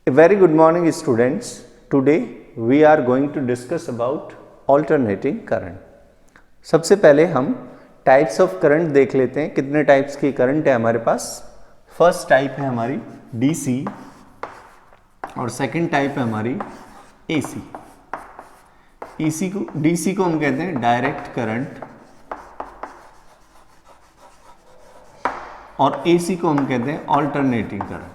A very good morning students. Today we are going to discuss about alternating current. सबसे पहले हम types of current देख लेते हैं. कितने टाइप्स की करंट है हमारे पास. फर्स्ट टाइप है हमारी डीसी और सेकंड टाइप है हमारी एसी. डीसी को हम कहते हैं डायरेक्ट करंट और एसी को हम कहते हैं ऑल्टरनेटिंग करंट.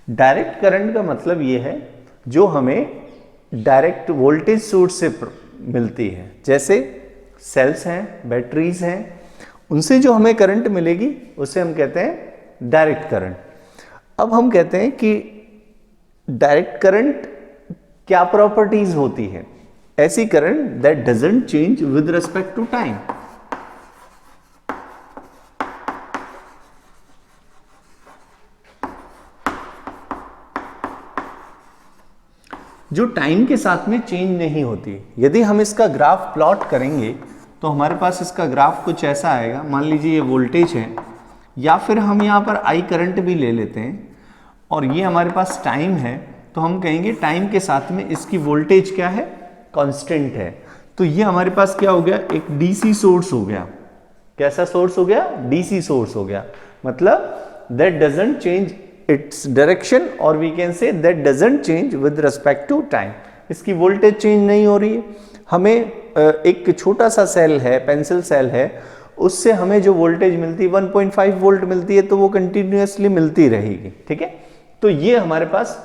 डायरेक्ट करंट का मतलब ये है जो हमें डायरेक्ट वोल्टेज सोर्स से मिलती है. जैसे सेल्स हैं, बैटरीज हैं, उनसे जो हमें करंट मिलेगी उसे हम कहते हैं डायरेक्ट करंट. अब हम कहते हैं कि डायरेक्ट करंट क्या प्रॉपर्टीज होती है. ऐसी current that doesn't change with respect to time. जो टाइम के साथ में चेंज नहीं होती. यदि हम इसका ग्राफ प्लॉट करेंगे तो हमारे पास इसका ग्राफ कुछ ऐसा आएगा. मान लीजिए ये वोल्टेज है, या फिर हम यहाँ पर आई करंट भी ले लेते हैं और ये हमारे पास टाइम है, तो हम कहेंगे टाइम के साथ में इसकी वोल्टेज क्या है, कांस्टेंट है. तो ये हमारे पास क्या हो गया, एक डीसी सोर्स हो गया. कैसा सोर्स हो गया, डीसी सोर्स हो गया. मतलब that doesn't change its direction और we can say that doesn't change with respect to time. इसकी वोल्टेज चेंज नहीं हो रही है. हमें एक छोटा सा सेल है, पेंसिल सेल है, उससे हमें जो वोल्टेज मिलती है 1.5 वोल्ट मिलती है, तो वो कंटिन्यूअसली मिलती रहेगी. ठीक है, तो ये हमारे पास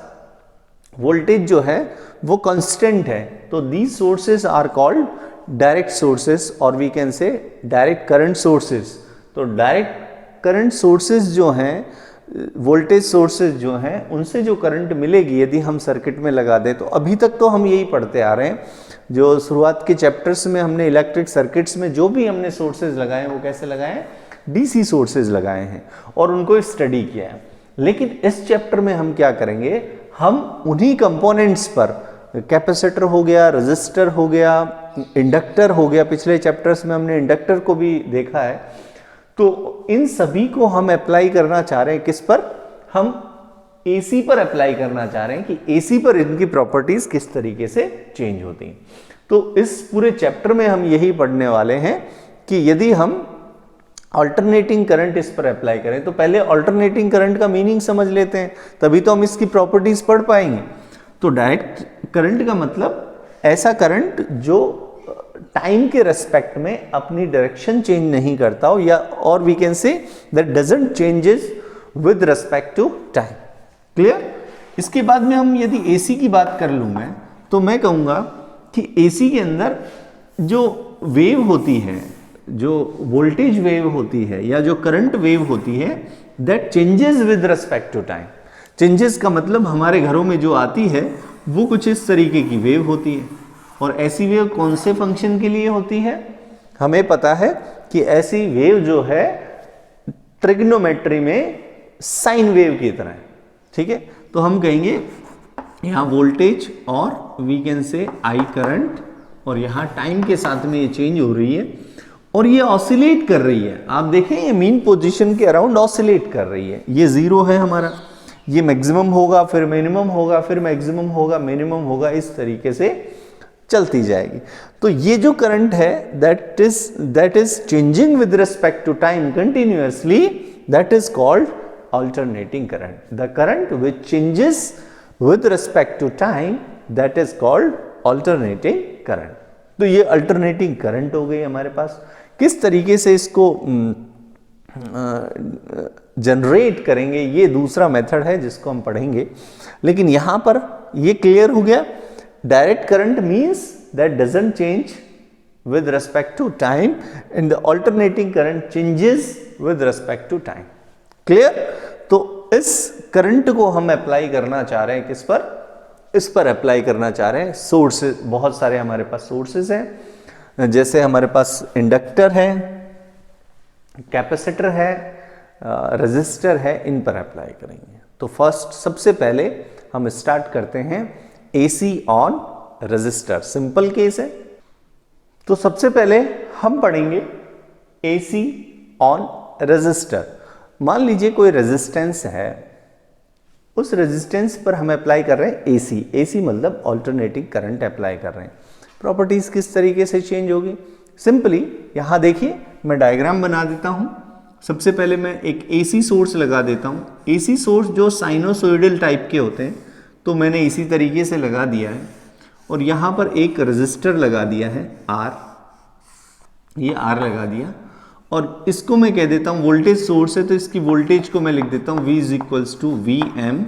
वोल्टेज जो है वो कांस्टेंट है. तो these sources are called direct sources और we can say direct current sources. तो डायरेक्ट करंट सोर्सेज जो हैं, वोल्टेज सोर्सेज जो हैं, उनसे जो करंट मिलेगी यदि हम सर्किट में लगा दें. तो अभी तक तो हम यही पढ़ते आ रहे हैं. जो शुरुआत के चैप्टर्स में हमने इलेक्ट्रिक सर्किट्स में जो भी हमने सोर्सेज लगाए हैं वो कैसे लगाए हैं, डीसी सोर्सेज लगाए हैं और उनको स्टडी किया है. लेकिन इस चैप्टर में हम क्या करेंगे, हम उन्हीं कंपोनेंट्स पर, कैपेसिटर हो गया, रजिस्टर हो गया, इंडक्टर हो गया, पिछले चैप्टर्स में हमने इंडक्टर को भी देखा है, तो इन सभी को हम अप्लाई करना चाह रहे हैं. किस पर, हम एसी पर अप्लाई करना चाह रहे हैं कि एसी पर इनकी प्रॉपर्टीज किस तरीके से चेंज होती हैं. तो इस पूरे चैप्टर में हम यही पढ़ने वाले हैं कि यदि हम अल्टरनेटिंग करंट इस पर अप्लाई करें, तो पहले अल्टरनेटिंग करंट का मीनिंग समझ लेते हैं, तभी तो हम इसकी प्रॉपर्टीज पढ़ पाएंगे. तो डायरेक्ट करंट का मतलब ऐसा करंट जो टाइम के रेस्पेक्ट में अपनी डायरेक्शन चेंज नहीं करता हो, या और we can say that doesn't changes with respect to time. Clear. इसके बाद में हम यदि एसी की बात कर लूं मैं, तो मैं कहूंगा कि एसी के अंदर जो वेव होती है, जो वोल्टेज वेव होती है या जो करंट वेव होती है, that changes with respect to time. Changes का मतलब हमारे घरों में जो आती है वो कुछ इस तरीके की वेव होती है. और ऐसी वेव कौन से फंक्शन के लिए होती है, हमें पता है कि ऐसी वेव जो है ट्रिग्नोमेट्री में साइन वेव की तरह है. ठीक है, तो हम कहेंगे यहाँ वोल्टेज और वी कैन से आई करंट, और यहाँ टाइम के साथ में ये चेंज हो रही है और ये ऑसिलेट कर रही है. आप देखें ये मीन पोजीशन के अराउंड ऑसिलेट कर रही है. ये जीरो है हमारा, ये मैक्सिमम होगा, फिर मिनिमम होगा, फिर मैक्सिमम होगा, मिनिमम होगा, इस तरीके से चलती जाएगी. तो ये जो करंट है that is changing with respect to time continuously, that is called alternating current. The current which changes with respect to time, that is called alternating current. तो ये alternating current हो गई हमारे पास. किस तरीके से इसको जनरेट करेंगे ये दूसरा मेथड है जिसको हम पढ़ेंगे. लेकिन यहां पर ये क्लियर हो गया, direct current means that doesn't change with respect to time and the alternating current changes with respect to time. Clear. तो इस करंट को हम अप्लाई करना चाह रहे हैं किस पर, इस पर अप्लाई करना चाह रहे हैं. सोर्सेज बहुत सारे हमारे पास सोर्सेज हैं, जैसे हमारे पास इंडक्टर है, कैपेसिटर है, रजिस्टर है, इन पर अप्लाई करेंगे. तो फर्स्ट सबसे पहले हम स्टार्ट करते हैं AC on register. Simple case है. तो सबसे पहले हम पढ़ेंगे AC ऑन रेजिस्टर। मान लीजिए कोई रेजिस्टेंस है, उस रेजिस्टेंस पर हम अप्लाई कर रहे हैं AC। AC मतलब ऑल्टरनेटिंग करंट अप्लाई कर रहे हैं। प्रॉपर्टीज किस तरीके से चेंज होगी? सिंपली यहां देखिए, मैं डायग्राम बना देता हूं। सबसे पहले मैं एक AC सोर्स लगा देता हूं। AC सोर्स जो साइनोसॉइडल टाइप के होते हैं, तो मैंने इसी तरीके से लगा दिया है। और यहां पर एक रेजिस्टर लगा दिया है R, ये R लगा दिया। और इसको मैं कह देता हूं वोल्टेज सोर्स है, तो इसकी वोल्टेज को मैं लिख देता हूं V equals to VM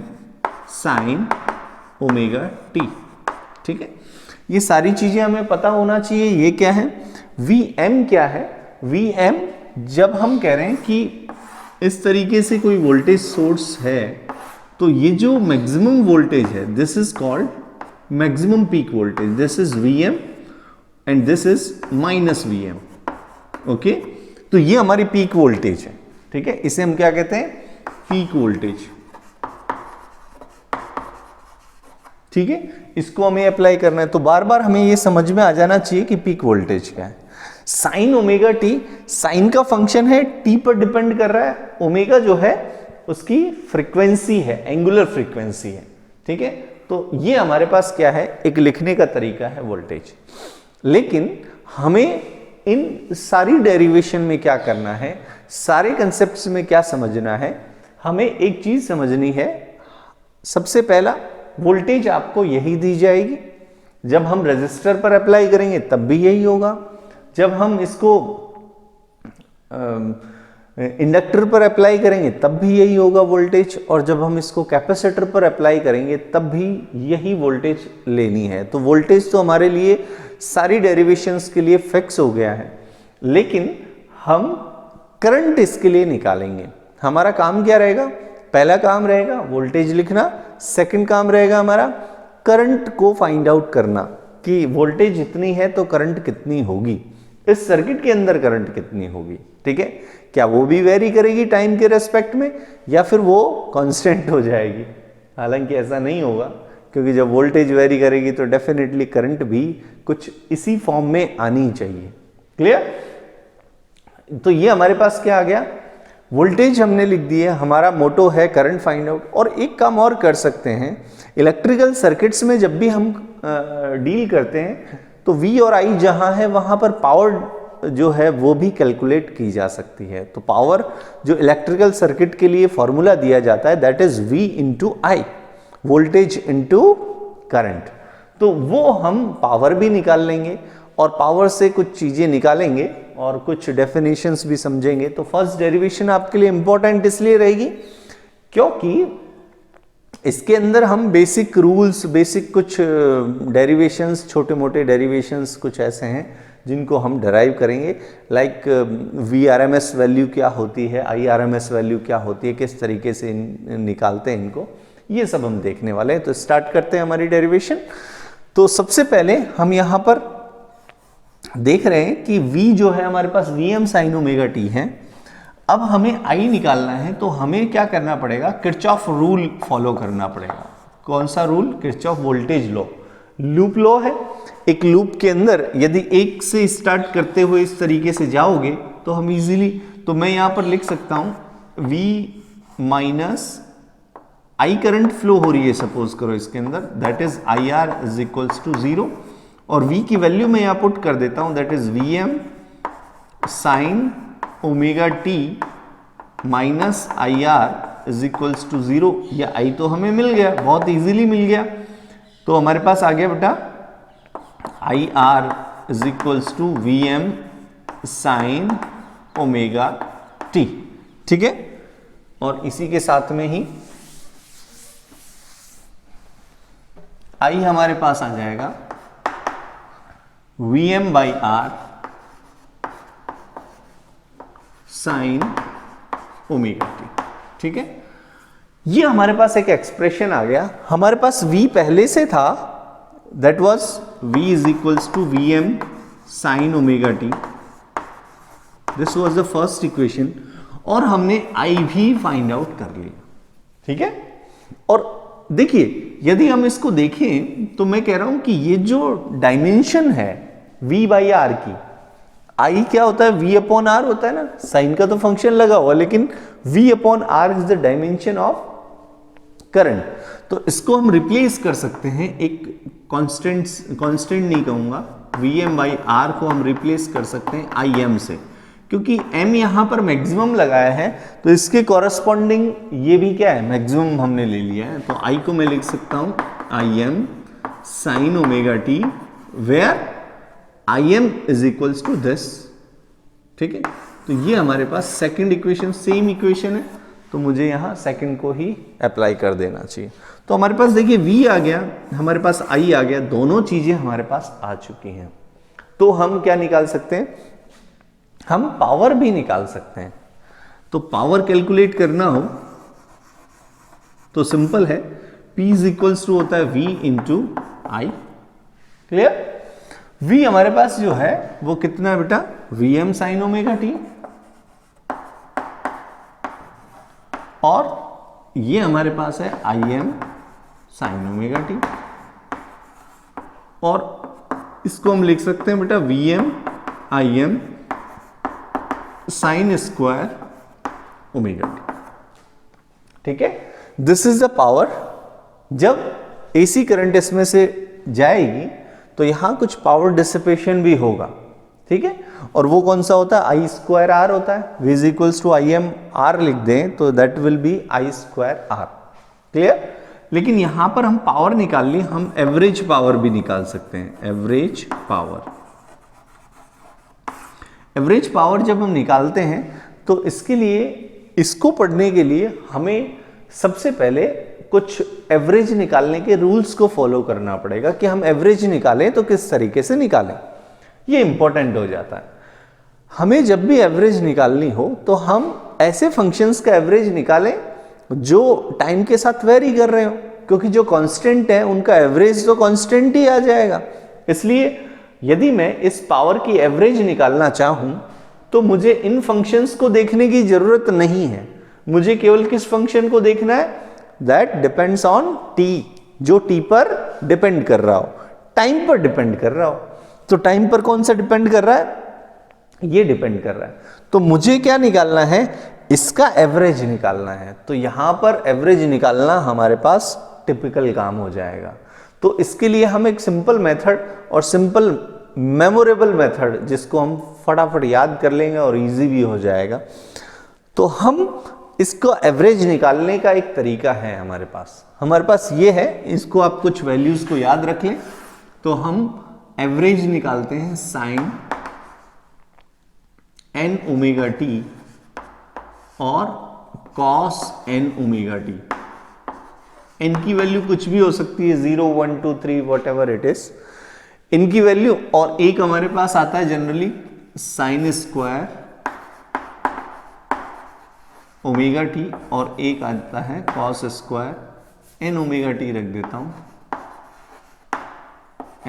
sine omega T. ठीक है, ये सारी चीजें हमें पता होना चाहिए। ये क्या है, VM क्या है? VM जब हम कह रहे हैं कि इस तरीके से कोई वोल्टेज सोर्स है, तो ये जो मैक्सिमम वोल्टेज है, this is called maximum peak voltage. This is VM and this is minus VM। Okay, तो ये हमारी पीक वोल्टेज है। ठीक है, इसे हम क्या कहते हैं? Peak voltage. ठीक है, इसको हमें अप्लाई करना है। तो बार बार हमें ये समझ में आ जाना चाहिए कि पीक वोल्टेज क्या है। साइन ओमेगा टी, साइन का फंक्शन है, टी पर डिपेंड कर रहा है। ओमेगा जो है उसकी फ्रीक्वेंसी है, एंगुलर फ्रीक्वेंसी है। ठीक है, तो ये हमारे पास क्या है, एक लिखने का तरीका है वोल्टेज। लेकिन हमें इन सारी डेरिवेशन में क्या करना है, सारे कंसेप्ट्स में क्या समझना है, हमें एक चीज समझनी है। सबसे पहला, वोल्टेज आपको यही दी जाएगी। जब हम रेजिस्टर पर अप्लाई करेंगे तब भी यही होगा। जब हम इसको इंडक्टर पर अप्लाई करेंगे तब भी यही होगा वोल्टेज। और जब हम इसको कैपेसिटर पर अप्लाई करेंगे तब भी यही वोल्टेज लेनी है। तो वोल्टेज तो हमारे लिए सारी डेरिवेशंस के लिए फिक्स हो गया है। लेकिन हम करंट इसके लिए निकालेंगे। हमारा काम क्या रहेगा? पहला काम रहेगा वोल्टेज लिखना, सेकंड काम रहेगा हमारा करंट को फाइंड आउट करना कि वोल्टेज इतनी है तो करंट कितनी होगी, इस सर्किट के अंदर करंट कितनी होगी। ठीक है, क्या वो भी वेरी करेगी टाइम के रेस्पेक्ट में, या फिर वो कांस्टेंट हो जाएगी? हालांकि ऐसा नहीं होगा, क्योंकि जब वोल्टेज वेरी करेगी तो डेफिनेटली करंट भी कुछ इसी फॉर्म में आनी चाहिए। क्लियर? तो ये हमारे पास क्या आ गया, वोल्टेज हमने लिख दिया, हमारा मोटो है करंट फाइंड आउट। और एक काम और कर सकते हैं, इलेक्ट्रिकल सर्किट्स में जब भी हम डील करते हैं तो V और I जहां है वहां पर पावर जो है वो भी कैलकुलेट की जा सकती है। तो पावर जो इलेक्ट्रिकल सर्किट के लिए फॉर्मूला दिया जाता है, that is V into I, voltage into current. तो वो हम पावर भी निकाल लेंगे और पावर से कुछ चीजें निकालेंगे और कुछ डेफिनेशंस भी समझेंगे। तो फर्स्ट डेरिवेशन आपके लिए इंपॉर्टेंट इसलिए रहेगी क्योंकि इसके अंदर हम बेसिक रूल्स, बेसिक कुछ डेरिवेशंस, छोटे मोटे डेरिवेशंस कुछ ऐसे हैं जिनको हम डराइव करेंगे। लाइक VRMS वैल्यू क्या होती है, IRMS वैल्यू क्या होती है, किस तरीके से निकालते हैं इनको, ये सब हम देखने वाले हैं। तो स्टार्ट करते हैं हमारी डेरिवेशन। तो सबसे पहले हम यहाँ पर देख रहे हैं कि V जो है हमारे पास VM साइन ओमेगा टी है। अब हमें I निकालना है, तो हमें क्या करना पड़ेगा, किरचॉफ रूल फॉलो करना पड़ेगा। कौन सा rule? Kirchhoff voltage law, loop law है। एक लूप के अंदर यदि एक से स्टार्ट करते हुए इस तरीके से जाओगे तो हम इजीली, तो मैं यहां पर लिख सकता हूं V minus I current flow हो रही है सपोज करो इसके अंदर, that is IR is equals to 0। और V की वैल्यू मैं यहां पुट कर देता हूं, that is VM sine omega T minus IR is equals to 0। या I तो हमें मिल गया, बहुत इजीली मिल गया। तो हमारे पास आ गया बेटा IR is equals to VM sine omega T. ठीक है, और इसी के साथ में ही I हमारे पास आ जाएगा VM बाई R साइन ओमेगा टी। ठीक है, ये हमारे पास एक एक्सप्रेशन आ गया। हमारे पास V पहले से था, that was V is equals to VM sine omega T, this was the first equation. और हमने I भी फाइंड आउट कर लिया। ठीक है, और देखिए यदि हम इसको देखें तो मैं कह रहा हूं कि ये जो डायमेंशन है V बाई R की, आई क्या होता है, v अपॉन आर होता है ना, साइन का तो फंक्शन लगा हुआ, लेकिन v upon R is the dimension of current. तो इसको हम रिप्लेस कर सकते हैं एक कांस्टेंट नहीं कहूंगा, Vm बाई आर को हम रिप्लेस कर सकते हैं Im से, क्योंकि m यहां पर मैक्सिमम लगाया है, तो इसके कॉरस्पॉन्डिंग ये भी क्या है, मैक्सिमम हमने ले लिया है। तो I को मैं लिख सकता हूं Im sine omega T, where Im is equals to this. ठीक है, तो ये हमारे पास सेकंड इक्वेशन, सेम इक्वेशन है, तो मुझे यहां सेकंड को ही अप्लाई कर देना चाहिए। तो हमारे पास देखिए V आ गया, हमारे पास I आ गया, दोनों चीजें हमारे पास आ चुकी हैं। तो हम क्या निकाल सकते हैं, हम पावर भी निकाल सकते हैं। तो पावर कैलकुलेट करना हो तो सिंपल है, P इज इक्वल्स टू होता है V इंटू आई। क्लियर? V हमारे पास जो है वो कितना है बेटा, Vm साइन ओमेगा टी, और ये हमारे पास है Im साइन ओमेगा टी, और इसको हम लिख सकते हैं बेटा Vm Im sign square omega T. ठीक है, दिस इज द पावर। जब एसी करंट इसमें से जाएगी तो यहां कुछ पावर डिसिपेशन भी होगा। ठीक है, और वो कौन सा होता है, आई स्क्वायर आर होता है। V is equals to I M R लिख दें तो that will be I square R. Clear? लेकिन यहां पर हम पावर निकाल ली, हम एवरेज पावर भी निकाल सकते हैं। एवरेज पावर, एवरेज पावर जब हम निकालते हैं तो इसके लिए, इसको पढ़ने के लिए हमें सबसे पहले कुछ एवरेज निकालने के रूल्स को फॉलो करना पड़ेगा कि हम एवरेज निकालें तो किस तरीके से निकालें, ये इंपॉर्टेंट हो जाता है। हमें जब भी एवरेज निकालनी हो तो हम ऐसे फंक्शंस का एवरेज निकालें जो टाइम के साथ वेरी कर रहे हो, क्योंकि जो कांस्टेंट है उनका एवरेज तो कांस्टेंट ही आ जाएगा। इसलिए यदि मैं इस पावर की एवरेज निकालना चाहूं तो मुझे इन फंक्शंस को देखने की जरूरत नहीं है, मुझे केवल किस फंक्शन को देखना है, दैट डिपेंड्स ऑन टी, जो टी पर डिपेंड कर रहा हो, टाइम पर डिपेंड कर रहा हो। तो टाइम पर कौन सा डिपेंड कर रहा है, ये डिपेंड कर रहा है। तो मुझे क्या निकालना है, इसका एवरेज निकालना है। तो यहां पर एवरेज निकालना हमारे पास टिपिकल काम हो जाएगा। तो इसके लिए हम एक सिंपल मेथड और सिंपल मेमोरेबल मेथड, जिसको हम फटाफट याद कर लेंगे और इजी भी हो जाएगा, तो हम इसको एवरेज निकालने का एक तरीका है हमारे पास ये है। इसको आप कुछ वैल्यूज को याद रख लें। तो हम एवरेज निकालते हैं साइन एन ओमेगा टी और cos N omega T. N की वैल्यू कुछ भी हो सकती है, 0 1 2 3 वॉट एवर इट इज, इनकी वैल्यू। और एक हमारे पास आता है generally sine square omega T, और एक आता है cos square N omega T. रख देता हूं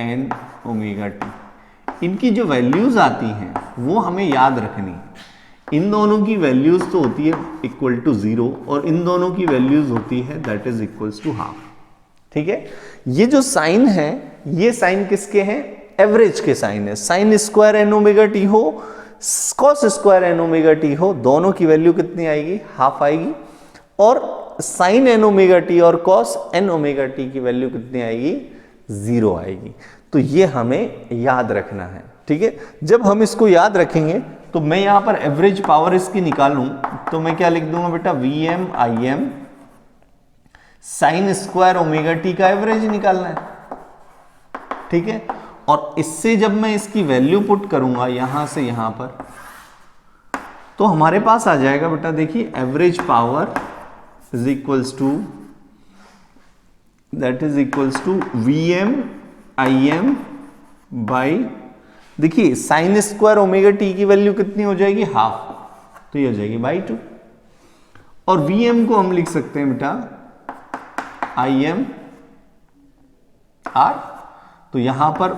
एन ओमेगा टी। इनकी जो वैल्यूज आती हैं वो हमें याद रखनी। इन दोनों की वैल्यूज तो होती है इक्वल टू 0, और इन दोनों की वैल्यूज होती है that is equals to half. ठीक है, ये जो साइन है, ये साइन किसके हैं, एवरेज के साइन है। Sine square N omega t हो, cos square N omega t हो, दोनों की वैल्यू कितनी आएगी, हाफ आएगी। और साइन एन ओमेगा टी और कॉस एन ओमेगा टी की वैल्यू कितनी आएगी, 0 आएगी। तो ये हमें याद रखना है। ठीक है, जब हम इसको याद रखेंगे तो मैं यहां पर एवरेज पावर इसकी निकालूं तो मैं क्या लिख दूंगा बेटा, Vm Im sign square omega T का एवरेज निकालना है। ठीक है, और इससे जब मैं इसकी वैल्यू पुट करूंगा यहां से यहां पर, तो हमारे पास आ जाएगा बेटा, देखिए average power is equals to, that is equals to Vm Im by, देखिए साइन स्क्वायर ओमेगा टी की वैल्यू कितनी हो जाएगी, हाफ, तो ये हो जाएगी बाई 2। और Vm को हम लिख सकते हैं बेटा Im R, तो यहां पर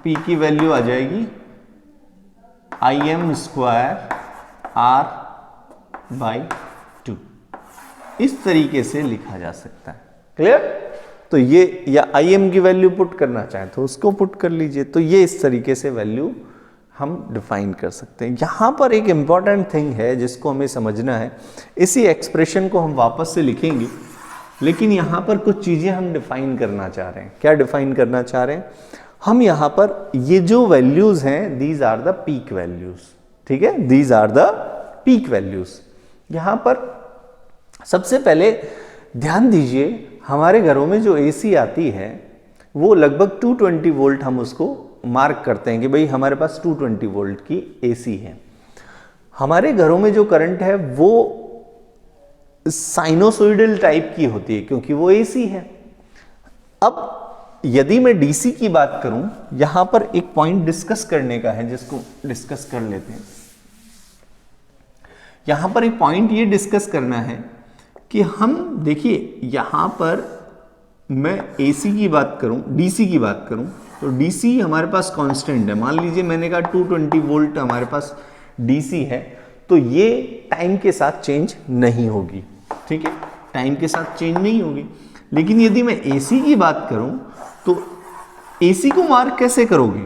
P की वैल्यू आ जाएगी Im स्क्वायर R बाई 2। इस तरीके से लिखा जा सकता है। क्लियर? तो ये, या Im की वैल्यू पुट करना चाहे तो उसको पुट कर लीजिए। तो ये इस तरीके से वैल्यू हम डिफाइन कर सकते हैं। यहाँ पर एक इम्पॉर्टेंट थिंग है जिसको हमें समझना है, इसी एक्सप्रेशन को हम वापस से लिखेंगे, लेकिन यहाँ पर कुछ चीज़ें हम डिफाइन करना चाह रहे हैं। क्या डिफाइन करना चाह रहे हैं हम? यहाँ पर ये जो वैल्यूज़ हैं, these are the peak values, ठीक है, these are the peak values. यहाँ पर सबसे पहले ध्यान दीजिए, हमारे घरों में जो एसी आती है वो लगभग 220 वोल्ट, हम उसको मार्क करते हैं कि भाई हमारे पास 220 वोल्ट की एसी है। हमारे घरों में जो करंट है वो साइनोसॉइडल टाइप की होती है क्योंकि वो एसी है। अब यदि मैं डीसी की बात करूं, यहां पर एक पॉइंट डिस्कस करने का है जिसको डिस्कस कर लेते हैं। यहां पर एक पॉइंट ये डिस्कस करना है कि हम देखिए, यहां पर मैं एसी की बात करूं, डीसी की बात करूं, तो डीसी हमारे पास कांस्टेंट है। मान लीजिए मैंने कहा 220 वोल्ट हमारे पास डीसी है, तो ये टाइम के साथ चेंज नहीं होगी, ठीक है, टाइम के साथ चेंज नहीं होगी। लेकिन यदि मैं एसी की बात करूं, तो एसी को मार्क कैसे करोगे?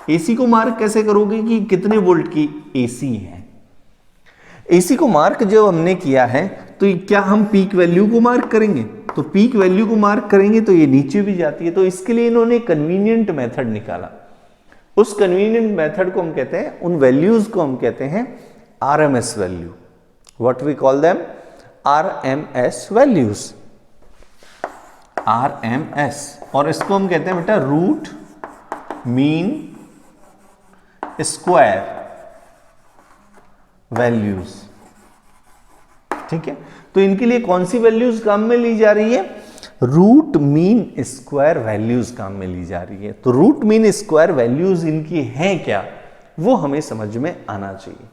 एसी को मार्क कैसे करोगे कि कितने वोल्ट की एसी है? एसी को मार्क जो हमने किया है, तो क्या हम पीक वैल्यू को मार्क करेंगे? तो पीक वैल्यू को मार्क करेंगे तो ये नीचे भी जाती है। तो इसके लिए इन्होंने कन्वीनियंट मेथड निकाला। उस कन्वीनियंट मेथड को हम कहते हैं, उन वैल्यूज को हम कहते हैं RMS value. What we call them? RMS values, RMS. और इसको हम कहते हैं बेटा रूट मीन स्क्वायर वैल्यूज, ठीक है। तो इनके लिए कौन सी वैल्यूज काम में ली जा रही है? रूट मीन स्क्वायर वैल्यूज काम में ली जा रही है। तो रूट मीन स्क्वायर वैल्यूज इनकी हैं क्या, वो हमें समझ में आना चाहिए।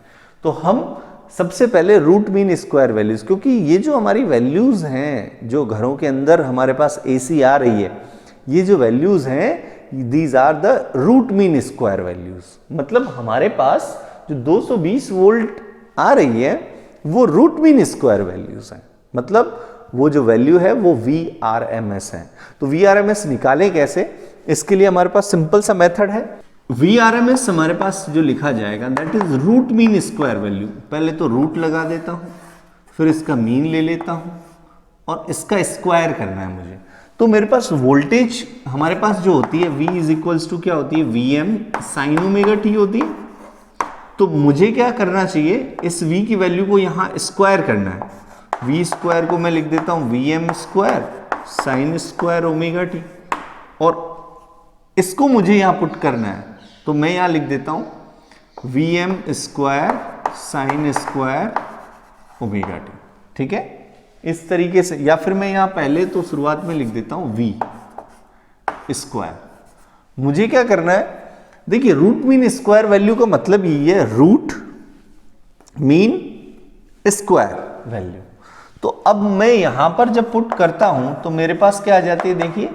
तो हम सबसे पहले रूट मीन स्क्वायर वैल्यूज, क्योंकि ये जो हमारी वैल्यूज हैं, जो घरों के अंदर हमारे पास एसी आ रही है, ये जो वैल्यूज हैं, these are the root mean square values. मतलब हमारे पास जो 220 वोल्ट आ रही है वो रूट मीन स्क्वायर वैल्यूज हैं। मतलब वो जो वैल्यू है वो VRMS है। तो VRMS निकालें कैसे? इसके लिए हमारे पास सिंपल सा मेथड है। VRMS हमारे पास जो लिखा जाएगा that is root mean square value. पहले तो रूट लगा देता हूं, फिर इसका मीन ले लेता हूं और इसका स्क्वायर करना है मुझे। तो मेरे पास वोल्टेज हमारे पास जो होती है V इज इक्वल्स टू क्या होती है? VM साइन ओमेगा t होती है। तो मुझे क्या करना चाहिए? इस V की वैल्यू को यहां स्क्वायर करना है। V स्क्वायर को मैं लिख देता हूं VM square sine square omega t, और इसको मुझे यहां पुट करना है। तो मैं यहां लिख देता हूं VM square sine square omega t, ठीक है, इस तरीके से। या फिर मैं यहां पहले तो शुरुआत में लिख देता हूं V स्क्वायर। मुझे क्या करना है? देखिए, रूट मीन स्क्वायर वैल्यू का मतलब ये है रूट मीन स्क्वायर वैल्यू। तो अब मैं यहां पर जब पुट करता हूं तो मेरे पास क्या आ जाती है? देखिए,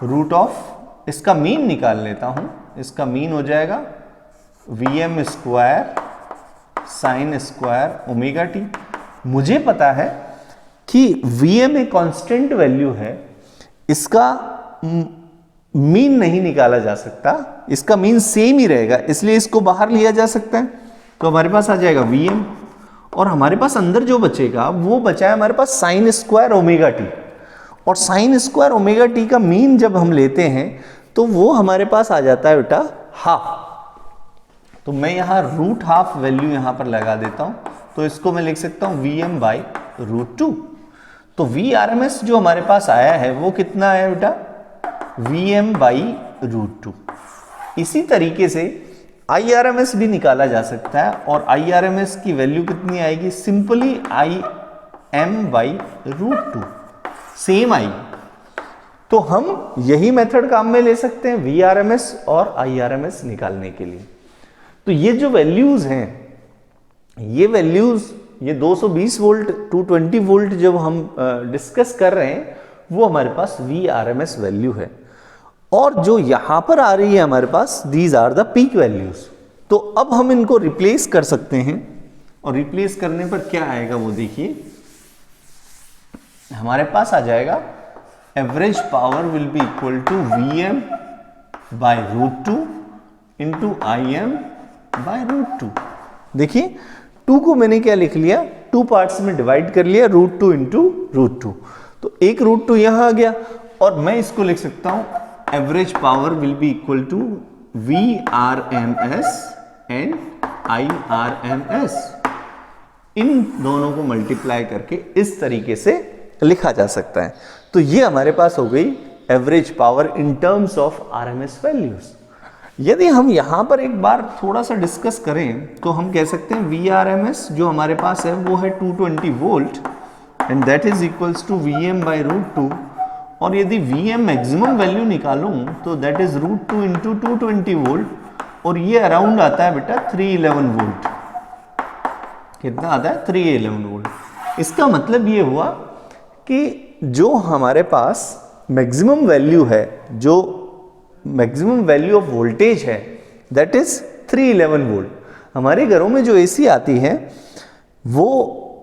रूट ऑफ, इसका मीन निकाल लेता हूं। इसका मीन हो जाएगा VM square sine square omega t। मुझे पता है कि VM एक कांस्टेंट वैल्यू है, इसका मीन नहीं निकाला जा सकता, इसका मीन सेम ही रहेगा, इसलिए इसको बाहर लिया जा सकता है। तो हमारे पास आ जाएगा VM, और हमारे पास अंदर जो बचेगा वो बचा है हमारे पास साइन स्क्वायर ओमेगा t। और साइन स्क्वायर ओमेगा t का मीन जब हम लेते हैं तो वो हमारे पास आ जाता है बेटा हाफ। तो मैं यहां रूट हाफ वैल्यू यहां पर लगा देता हूं, तो इसको मैं लिख सकता हूं VM बाई रूट 2। तो VRMS जो हमारे पास आया है वो कितना है बेटा? VM by root 2। इसी तरीके से IRMS भी निकाला जा सकता है, और IRMS की वैल्यू कितनी आएगी? Simply IM by root 2, same आई। तो हम यही मेथड काम में ले सकते हैं VRMS और IRMS निकालने के लिए। तो ये जो वैल्यूज हैं, ये वैल्यूज, ये 220 वोल्ट 220 वोल्ट जब हम डिस्कस कर रहे हैं, वो हमारे पास VRMS वैल्यू है। और जो यहां पर आ रही है हमारे पास, these are the peak values. तो अब हम इनको रिप्लेस कर सकते हैं, और रिप्लेस करने पर क्या आएगा वो देखिए, हमारे पास आ जाएगा average power will be equal to VM by root 2 into IM by √2। देखिए 2 को मैंने क्या लिख लिया, 2 पार्ट्स में डिवाइड कर लिया, √2 इंटू √2। तो एक √2 यहां आ गया और मैं इसको लिख सकता हूं average power will be equal to VRMS and IRMS। इन दोनों को मल्टीप्लाई करके इस तरीके से लिखा जा सकता है। तो ये हमारे पास हो गई average power in terms of RMS values. यदि हम यहां पर एक बार थोड़ा सा डिस्कस करें तो हम कह सकते हैं VRMS जो हमारे पास है वो है 220 volt and that is equals to VM by √2। और यदि VM मैक्सिमम वैल्यू निकालूं तो दैट इज √2 इंटू 220 वोल्ट और ये अराउंड आता है बेटा 311 वोल्ट। कितना आता है? 311 वोल्ट। इसका मतलब ये हुआ कि जो हमारे पास मैक्सिमम वैल्यू है, जो मैक्सिमम वैल्यू ऑफ वोल्टेज है दैट इज 311 वोल्ट। हमारे घरों में जो एसी आती है वो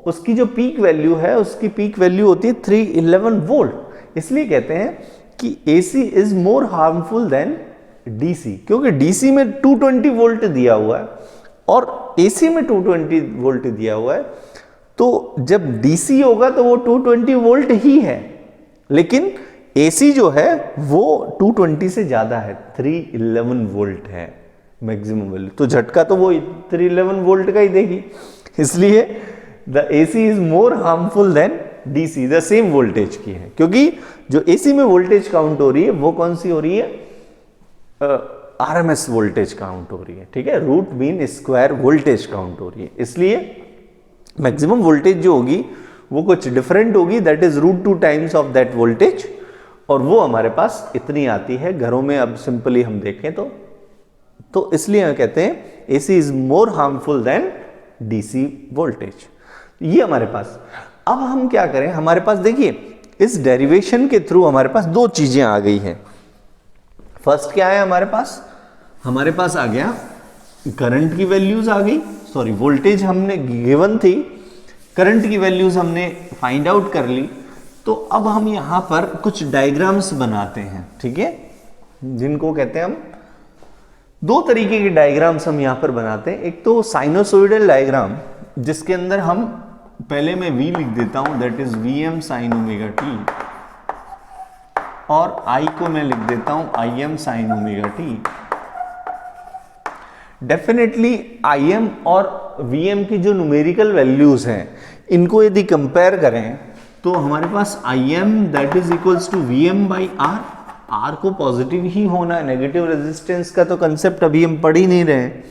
उसकी जो पीक वैल्यू है, उसकी पीक वैल्यू होती है 311 वोल्ट। इसलिए कहते हैं कि AC is more harmful then DC, क्योंकि डीसी में 220 वोल्ट दिया हुआ है और एसी में 220 वोल्ट दिया हुआ है। तो जब डीसी होगा तो वो 220 वोल्ट ही है, लेकिन एसी जो है वो 220 से ज्यादा है, 311 वोल्ट है मैक्सिमम वैल्यू। तो झटका तो वो 311 वोल्ट का ही देगी। इसलिए the AC is more harmful then DC, the same voltage की है, क्योंकि जो एसी में वोल्टेज काउंट हो रही है वो कौन सी हो रही है? आरएमएस वोल्टेज काउंट हो रही है, ठीक है, root mean square voltage count हो रही है। इसलिए मैक्सिमम वोल्टेज जो होगी वो कुछ डिफरेंट होगी, that is √2 times of that voltage, और वो हमारे पास इतनी आती है घरों में। अब सिंपली हम देखें तो इसलिए हम कहते हैं AC is more harmful then DC voltage. ये हमारे पास। अब हम क्या करें, हमारे पास देखिए इस डेरिवेशन के थ्रू हमारे पास दो चीजें आ गई हैं। फर्स्ट क्या है हमारे पास आ गया करंट की वैल्यूज आ गई, सॉरी वोल्टेज हमने गिवन थी, करंट की वैल्यूज हमने फाइंड आउट कर ली। तो अब हम यहां पर कुछ डायग्राम्स बनाते हैं, ठीक है, जिनको कहते हैं हम, दो तरीके के डायग्राम्स हम यहां पर बनाते हैं। एक तो साइनोसॉइडल डायग्राम, जिसके अंदर हम पहले मैं V लिख देता हूं, that is VM sine omega T, और I को मैं लिख देता हूं IM sine omega T. Definitely IM और VM की जो न्यूमेरिकल वैल्यूज हैं, इनको यदि कंपेयर करें तो हमारे पास IM that is equals to VM बाई R को पॉजिटिव ही होना है, नेगेटिव रेजिस्टेंस का तो कंसेप्ट अभी हम पढ़ ही नहीं रहे हैं।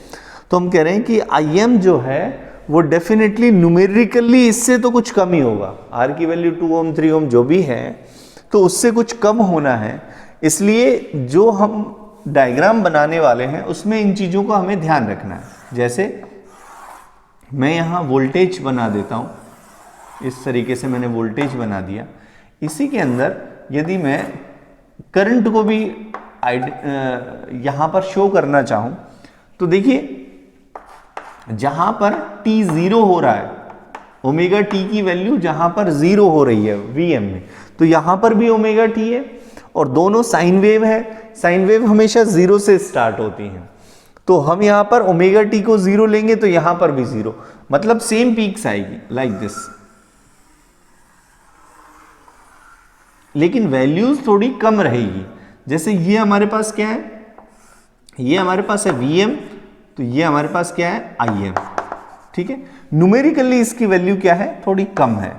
तो हम कह रहे हैं कि IM जो है वो डेफिनेटली न्यूमेरिकली इससे तो कुछ कम ही होगा, R की वैल्यू 2 ओम 3 ओम जो भी है तो उससे कुछ कम होना है। इसलिए जो हम डायग्राम बनाने वाले हैं उसमें इन चीज़ों का हमें ध्यान रखना है। जैसे मैं यहाँ वोल्टेज बना देता हूँ, इस तरीके से मैंने वोल्टेज बना दिया। इसी के अंदर यदि मैं करंट को भी यहाँ पर शो करना चाहूँ तो देखिए जहां पर t 0 हो रहा है, ओमेगा t की वैल्यू जहां पर 0 हो रही है Vm में, तो यहां पर भी ओमेगा t है और दोनों साइन वेव है। साइन वेव हमेशा 0 से स्टार्ट होती हैं, तो हम यहां पर ओमेगा t को 0 लेंगे तो यहां पर भी 0, मतलब सेम पीक्स आएगी लाइक दिस, लेकिन वैल्यूज थोड़ी कम रहेगी। जैसे ये हमारे पास क्या है, ये हमारे पास है Vm, तो ये हमारे पास क्या है IM, ठीक है। न्यूमेरिकली इसकी वैल्यू क्या है, थोड़ी कम है,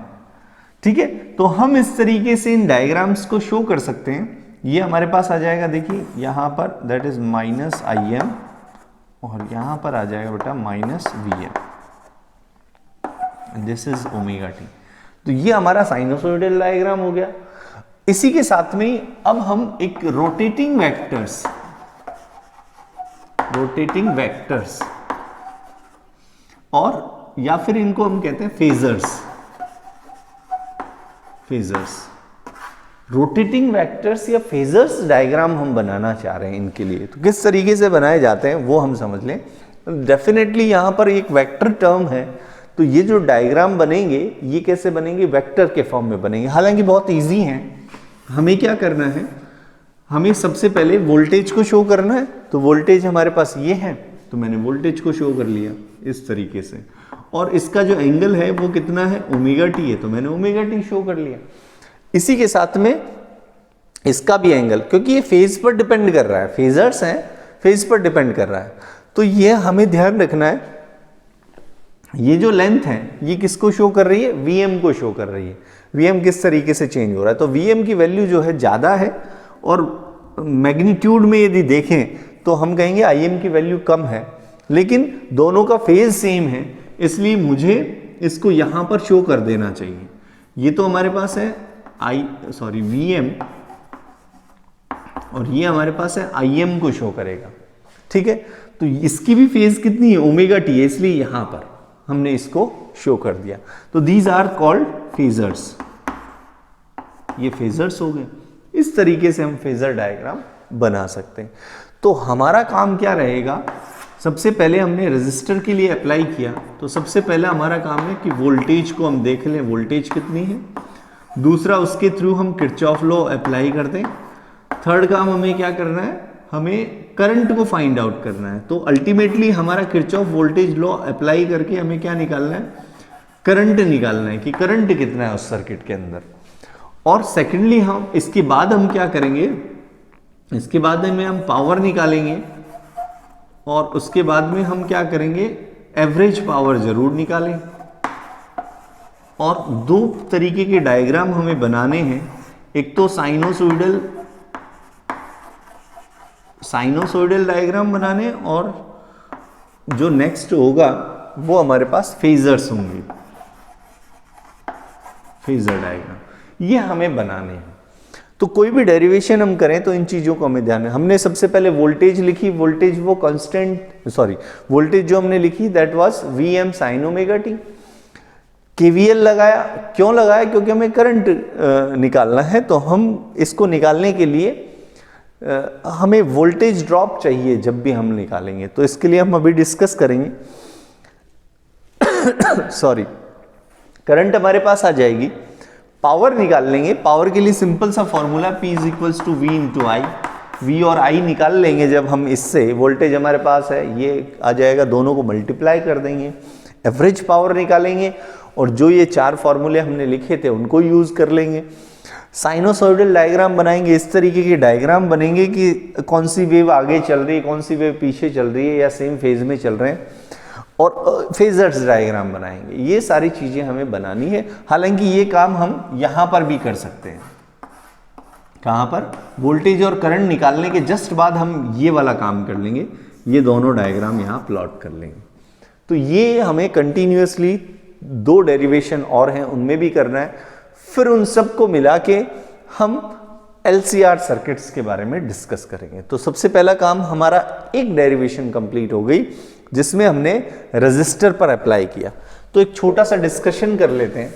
ठीक है। तो हम इस तरीके से इन डायग्राम्स को शो कर सकते हैं। ये हमारे पास आ जाएगा, देखिए यहां पर दैट इज -IM और यहां पर आ जाएगा बेटा -VM, this is omega T. तो ये हमारा साइनोसॉइडल डायग्राम हो गया। इसी के साथ में अब हम एक रोटेटिंग वेक्टर्स और या फिर इनको हम कहते हैं फेजर्स, रोटेटिंग वेक्टर्स या फेजर्स डायग्राम हम बनाना चाह रहे हैं इनके लिए। तो किस तरीके से बनाए जाते हैं वो हम समझ लें। डेफिनेटली यहां पर एक वेक्टर टर्म है, तो ये जो डायग्राम बनेंगे ये कैसे बनेंगे, वेक्टर के फॉर्म में बनेंगे। हालांकि बहुत ईजी है। हमें क्या करना है, हमें सबसे पहले वोल्टेज को शो करना है। तो वोल्टेज हमारे पास ये है तो मैंने वोल्टेज को शो कर लिया इस तरीके से। और इसका जो एंगल है वो कितना है, ओमेगा टी है, तो मैंने ओमेगा टी शो कर लिया। इसी के साथ में इसका भी एंगल, क्योंकि ये फेज पर डिपेंड कर रहा है, फेजर्स हैं, फेज पर डिपेंड कर रहा है, तो ये हमें ध्यान रखना है। ये जो लेंथ है ये किसको शो कर रही है, Vm को शो कर रही है। Vm किस तरीके से चेंज हो रहा है, तो Vm की वैल्यू जो है ज़्यादा है, और मैग्नीट्यूड में यदि देखें तो हम कहेंगे Im की वैल्यू कम है, लेकिन दोनों का फेज सेम है, इसलिए मुझे इसको यहाँ पर शो कर देना चाहिए। ये तो हमारे पास है Vm, और ये हमारे पास है Im को शो करेगा, ठीक है। तो इसकी भी फेज कितनी है, ओमेगा टी है, इसलिए यहां पर हमने इसको शो कर दिया। तो दीज आर कॉल्ड फेजर्स, ये फेजर्स हो गए। इस तरीके से हम फेजर डायग्राम बना सकते हैं। तो हमारा काम क्या रहेगा, सबसे पहले हमने रेजिस्टर के लिए अप्लाई किया, तो सबसे पहले हमारा काम है कि वोल्टेज को हम देख लें, वोल्टेज कितनी है। दूसरा, उसके थ्रू हम किरचॉफ लॉ अप्लाई कर दें। थर्ड काम हमें क्या करना है, हमें करंट को फाइंड आउट करना है। तो अल्टीमेटली हमारा किरचॉफ वोल्टेज लॉ अप्लाई करके हमें क्या निकालना है, करंट निकालना है कि करंट कितना है उस सर्किट के अंदर। और सेकेंडली हम इसके बाद हम क्या करेंगे, इसके बाद में हम पावर निकालेंगे, और उसके बाद में हम क्या करेंगे, एवरेज पावर जरूर निकालें। और दो तरीके के डायग्राम हमें बनाने हैं, एक तो साइनोसॉइडल डायग्राम बनाने, और जो नेक्स्ट होगा वो हमारे पास फेजर्स होंगे, फेजर डायग्राम, ये हमें बनाने हैं। तो कोई भी डेरिवेशन हम करें तो इन चीजों को हमें ध्यान है। हमने सबसे पहले वोल्टेज लिखी, वोल्टेज वो कांस्टेंट, वोल्टेज जो हमने लिखी that was Vm sin omega T. KVL लगाया, क्यों लगाया, क्योंकि हमें करंट निकालना है, तो हम इसको निकालने के लिए हमें वोल्टेज ड्रॉप चाहिए जब भी हम निकालेंगे, तो इसके लिए हम अभी डिस्कस करेंगे। करंट हमारे पास आ जाएगी, पावर निकाल लेंगे। पावर के लिए सिंपल सा formula P is equals to V into I. V और I निकाल लेंगे जब हम इससे, वोल्टेज हमारे पास है, ये आ जाएगा, दोनों को मल्टीप्लाई कर देंगे, एवरेज पावर निकालेंगे, और जो ये चार फॉर्मूले हमने लिखे थे उनको यूज कर लेंगे। साइनोसॉइडल डायग्राम बनाएंगे, इस तरीके के डायग्राम बनेंगे कि कौन सी वेव आगे चल रही है, कौन सी वेव पीछे चल रही है, या सेम फेज में चल रहे हैं, और फेजर्स डायग्राम बनाएंगे। ये सारी चीजें हमें बनानी है। हालांकि ये काम हम यहां पर भी कर सकते हैं, कहां पर, वोल्टेज और करंट निकालने के जस्ट बाद हम ये वाला काम कर लेंगे, ये दोनों डायग्राम यहां प्लॉट कर लेंगे। तो ये हमें कंटिन्यूअसली दो डेरिवेशन और हैं, उनमें भी करना है। फिर उन सबको मिला के हम LCR सर्किट्स के बारे में डिस्कस करेंगे। तो सबसे पहला काम हमारा एक डेरिवेशन कंप्लीट हो गई, जिसमें हमने रेजिस्टर पर अप्लाई किया। तो एक छोटा सा डिस्कशन कर लेते हैं।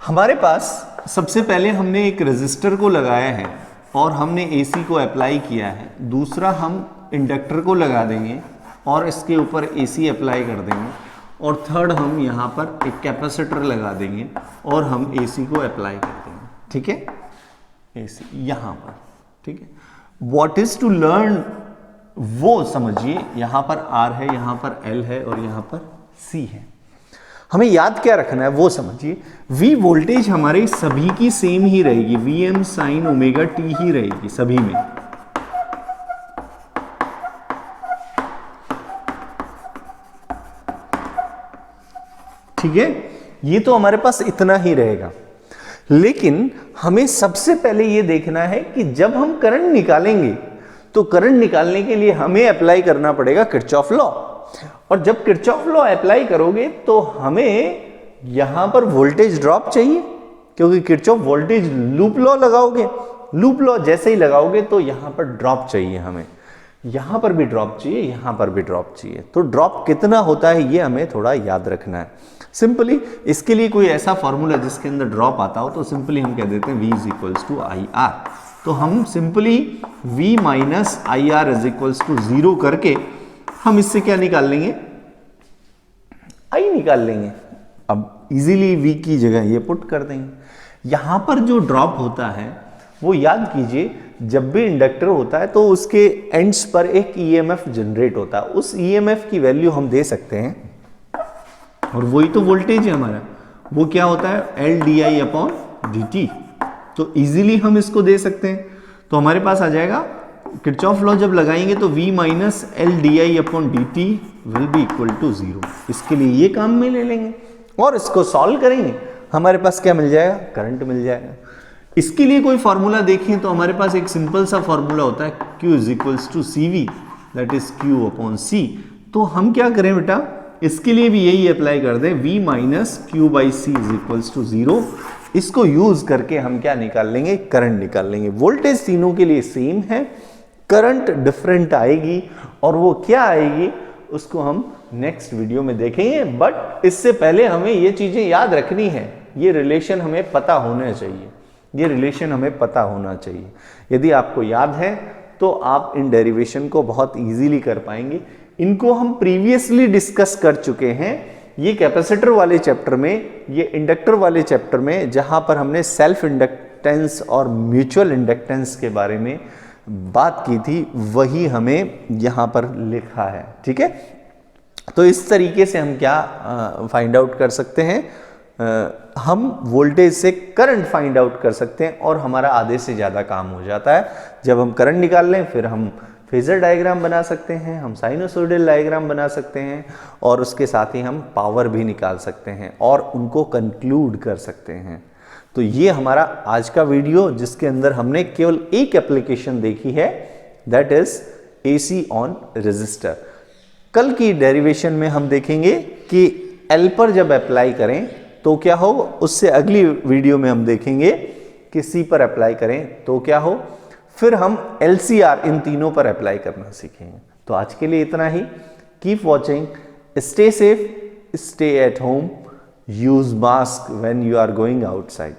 हमारे पास सबसे पहले हमने एक रेजिस्टर को लगाया है और हमने AC को अप्लाई किया है। दूसरा हम इंडक्टर को लगा देंगे और इसके ऊपर AC अप्लाई कर देंगे, और थर्ड हम यहाँ पर एक कैपेसिटर लगा देंगे और हम AC को अप्लाई कर देंगे, ठीक है, AC यहाँ पर, ठीक है। व्हाट इज टू लर्न वो समझिए, यहाँ पर R है, यहाँ पर L है और यहाँ पर C है। हमें याद क्या रखना है वो समझिए। V वोल्टेज हमारे सभी की सेम ही रहेगी, Vm sin ओमेगा टी ही रहेगी सभी में, ठीक है। ये तो हमारे पास इतना ही रहेगा, लेकिन हमें सबसे पहले ये देखना है कि जब हम करंट निकालेंगे तो करंट निकालने के लिए हमें अप्लाई करना पड़ेगा किरचॉफ लॉ। और जब किरचॉफ लॉ अप्लाई करोगे तो हमें यहां पर वोल्टेज ड्रॉप चाहिए, क्योंकि किरचॉफ वोल्टेज लूप लॉ लगाओगे, लूप लॉ जैसे ही लगाओगे तो यहां पर ड्रॉप चाहिए, हमें यहां पर भी ड्रॉप चाहिए, यहां पर भी ड्रॉप चाहिए। तो ड्रॉप कितना होता है ये हमें थोड़ा याद रखना है। सिंपली इसके लिए कोई ऐसा फॉर्मूला जिसके अंदर ड्रॉप आता हो तो सिंपली हम कह देते हैं V is equals to I R. तो हम simply V minus I R is equals to 0 करके हम इससे क्या निकाल लेंगे, I निकाल लेंगे। अब इजीली V की जगह ये पुट कर देंगे। यहां पर जो ड्रॉप होता है वो याद कीजिए, जब भी इंडक्टर होता है तो उसके एंड्स पर एक ईएमएफ जनरेट होता है, उस ईएमएफ की वैल्यू हम दे सकते हैं, और वही तो वोल्टेज है हमारा, वो क्या होता है LdI/dt। तो इजीली हम इसको दे सकते हैं। तो हमारे पास आ जाएगा किरचॉफ लॉ जब लगाएंगे तो V minus LdI/dt will be equal to 0। इसके लिए ये काम में ले लेंगे और इसको सॉल्व करेंगे, हमारे पास क्या मिल जाएगा, करंट मिल जाएगा। इसके लिए कोई फॉर्मूला देखें तो हमारे पास एक सिंपल सा फॉर्मूला होता है Q is equals to CV, that is Q/C। तो हम क्या करें बेटा, इसके लिए भी यही अप्लाई कर दें, V minus Q/C is equals to 0। इसको यूज करके हम क्या निकाल लेंगे, करंट निकाल लेंगे। वोल्टेज तीनों के लिए सेम है, करंट डिफरेंट आएगी, और वो क्या आएगी उसको हम नेक्स्ट वीडियो में देखेंगे। बट इससे पहले हमें ये चीजें याद रखनी है, ये रिलेशन हमें पता होना चाहिए, ये रिलेशन हमें पता होना चाहिए। यदि आपको याद है तो आप इन डेरिवेशन को बहुत इजीली कर पाएंगे। इनको हम प्रीवियसली डिस्कस कर चुके हैं, ये कैपेसिटर वाले चैप्टर में, ये इंडक्टर वाले चैप्टर में, जहां पर हमने सेल्फ इंडक्टेंस और म्यूचुअल इंडक्टेंस के बारे में बात की थी, वही हमें यहां पर लिखा है। ठीक है, तो इस तरीके से हम क्या फाइंड आउट कर सकते हैं, हम वोल्टेज से करंट फाइंड आउट कर सकते हैं, और हमारा आधे से ज़्यादा काम हो जाता है। जब हम करंट निकाल लें फिर हम फेजर डायग्राम बना सकते हैं, हम साइनोसॉइडल डायग्राम बना सकते हैं, और उसके साथ ही हम पावर भी निकाल सकते हैं और उनको कंक्लूड कर सकते हैं। तो ये हमारा आज का वीडियो, जिसके अंदर हमने केवल एक एप्लीकेशन देखी है, that is AC on resistor. कल की डेरिवेशन में हम देखेंगे कि L पर जब अप्लाई करें तो क्या हो, उससे अगली वीडियो में हम देखेंगे कि C पर अप्लाई करें तो क्या हो, फिर हम LCR इन तीनों पर अप्लाई करना सीखेंगे। तो आज के लिए इतना ही। Keep watching, stay safe, stay at home, use mask when you are going outside.